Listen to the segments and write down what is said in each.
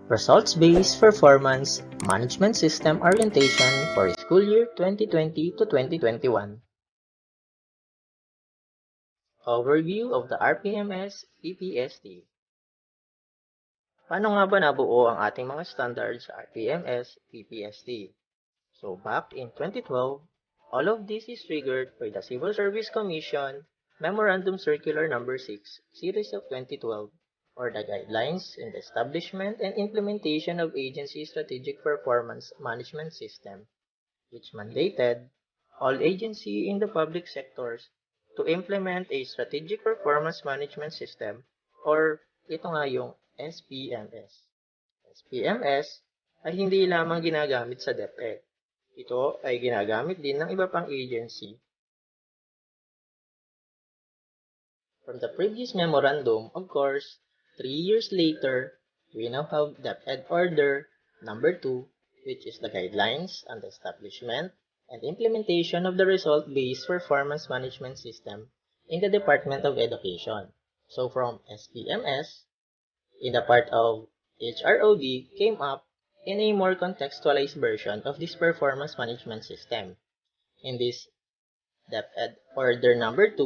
Results-Based Performance Management System Orientation for School Year 2020 to 2021. Overview of the RPMS-PPST. Paano nga ba nabuo ang ating mga standards sa RPMS-PPST? So back in 2012, all of this is triggered by the Civil Service Commission Memorandum Circular No. 6, Series of 2012, or the Guidelines in the Establishment and Implementation of Agency Strategic Performance Management System, which mandated all agency in the public sectors to implement a Strategic Performance Management System, or ito nga yung SPMS. SPMS ay hindi lamang ginagamit sa DepEd. Ito ay ginagamit din ng iba pang agency. From the previous memorandum, of course, 3 years later, we now have DepEd Order Number 2, which is the Guidelines on the Establishment and Implementation of the Result-Based Performance Management System in the Department of Education. So from SPMS, in the part of HROD came up in a more contextualized version of this performance management system. In this DepEd Order Number 2,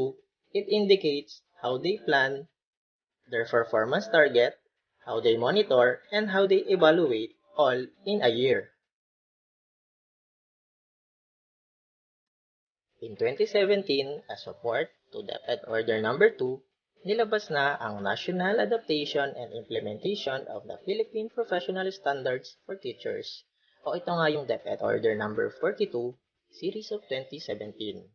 it indicates how they plan their performance target, how they monitor, and how they evaluate all in a year. In 2017, as support to DepEd Order Number 2, nilabas na ang National Adaptation and Implementation of the Philippine Professional Standards for Teachers, o ito nga yung DepEd Order Number 42, Series of 2017.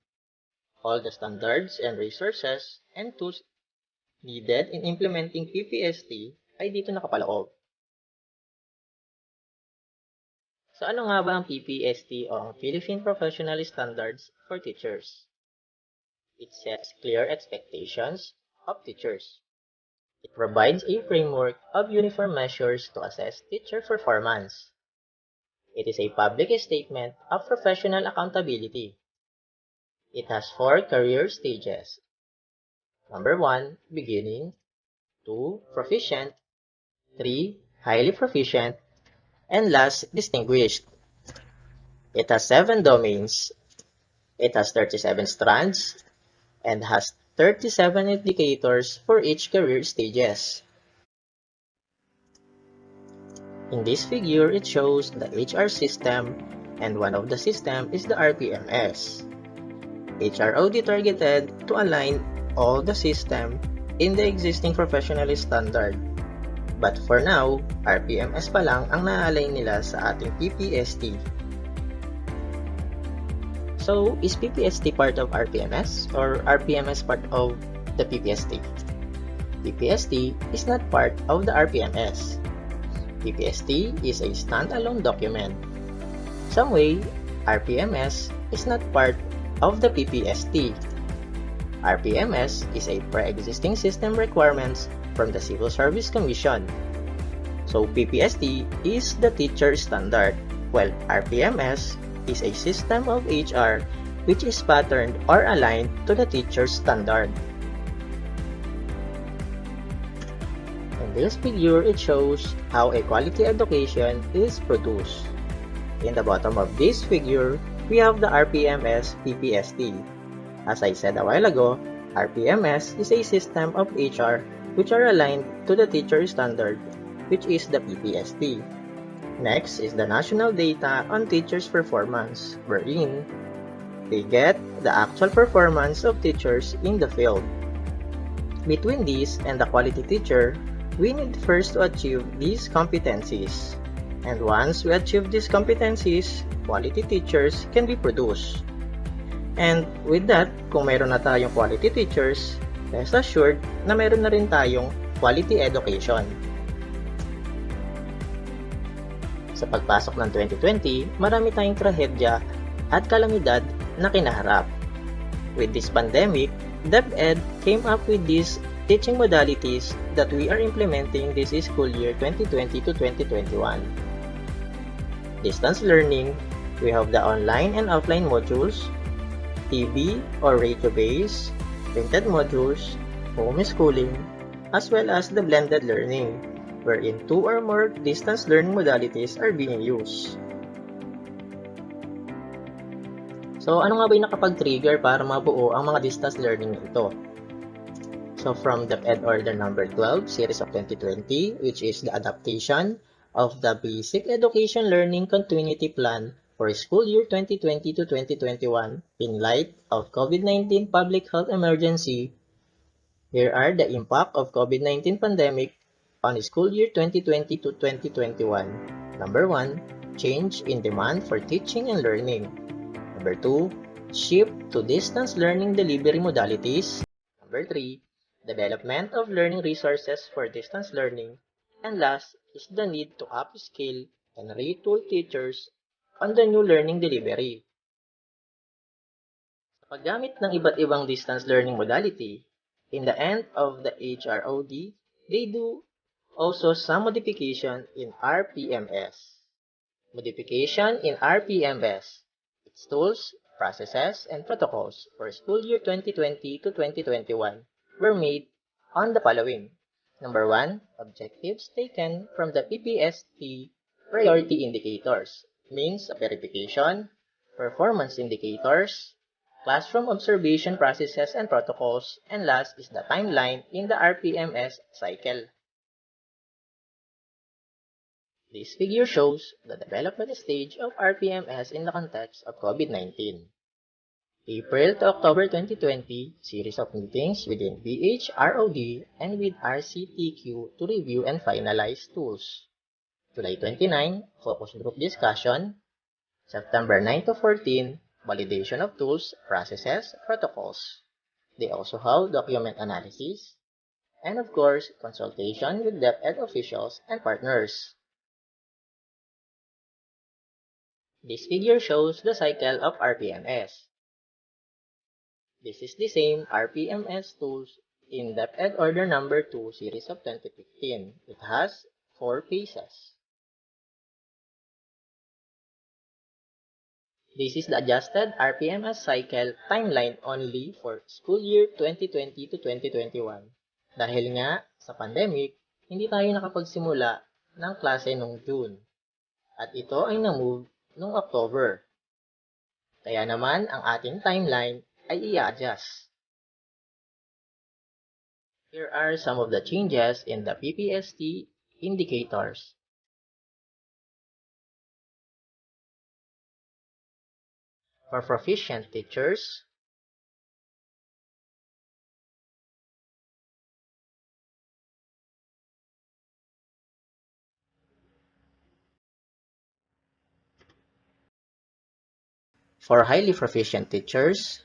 All the standards and resources and tools needed in implementing PPST ay dito nakapaloob. So ano nga ba ang PPST o ang Philippine Professional Standards for Teachers? It sets clear expectations of teachers. It provides a framework of uniform measures to assess teacher performance. It is a public statement of professional accountability. It has 4 career stages. Number 1, beginning. 2, proficient. 3, highly proficient. And last, distinguished. It has 7 domains. It has 37 strands and has 37 indicators for each career stages. In this figure, it shows the HR system, and one of the system is the RPMS. HROD targeted to align all the system in the existing professional standard. But for now, RPMS pa lang ang na-align nila sa ating PPST. So, is PPST part of RPMS or RPMS part of the PPST? PPST is not part of the RPMS. PPST is a standalone document. Some way, RPMS is not part of the PPST. RPMS is a pre-existing system requirements from the Civil Service Commission. So PPST is the teacher standard, while RPMS is a system of HR which is patterned or aligned to the teacher standard. In this figure, it shows how a quality education is produced. In the bottom of this figure, we have the RPMS-PPST. As I said a while ago, RPMS is a system of HR which are aligned to the teacher standard, which is the PPST. Next is the national data on teachers' performance, wherein they get the actual performance of teachers in the field. Between this and the quality teacher, we need first to achieve these competencies. And once we achieve these competencies, quality teachers can be produced. And with that, kung mayroon na tayong quality teachers, rest assured na mayroon na rin tayong quality education. Sa pagpasok ng 2020, marami tayong trahedya at kalamidad na kinaharap. With this pandemic, DepEd came up with these teaching modalities that we are implementing this school year 2020 to 2021. Distance learning, we have the online and offline modules, TV or radio-based, printed modules, homeschooling, as well as the blended learning. wherein 2 or more distance learning modalities are being used. So, ano nga ba yung nakapag-trigger para mabuo ang mga distance learning ito? So, from DepEd Order number 12, series of 2020, which is the adaptation of the Basic Education Learning Continuity Plan for school year 2020 to 2021 in light of COVID-19 public health emergency. Here are the impact of COVID-19 pandemic on school year 2020 to 2021. Number 1, change in demand for teaching and learning. Number 2, shift to distance learning delivery modalities. Number 3, development of learning resources for distance learning. And last is the need to upskill and retool teachers on the new learning delivery. Sa paggamit ng iba't ibang distance learning modality, in the end of the HROD, they do also some modification in RPMS. Modification in RPMS. Its tools, processes, and protocols for school year 2020 to 2021 were made on the following. Number 1, objectives taken from the PPST priority indicators, means of verification, performance indicators, classroom observation processes and protocols, and last is the timeline in the RPMS cycle. This figure shows the development stage of RPMS in the context of COVID-19. April to October 2020, series of meetings within BHROD and with RCTQ to review and finalize tools. July 29, focus group discussion. September 9 to 14, validation of tools, processes, protocols. They also have document analysis, and of course, consultation with DepEd officials and partners. This figure shows the cycle of RPMS. This is the same RPMS tools in DepEd Order number 2 series of 2015. It has 4 phases. This is the adjusted RPMS cycle timeline only for school year 2020 to 2021. Dahil nga sa pandemic, hindi tayo nakapagsimula ng klase noong June. At ito ay na-move noong October. Kaya naman ang ating timeline ay i-adjust. Here are some of the changes in the PPST indicators. For proficient teachers, for highly proficient teachers,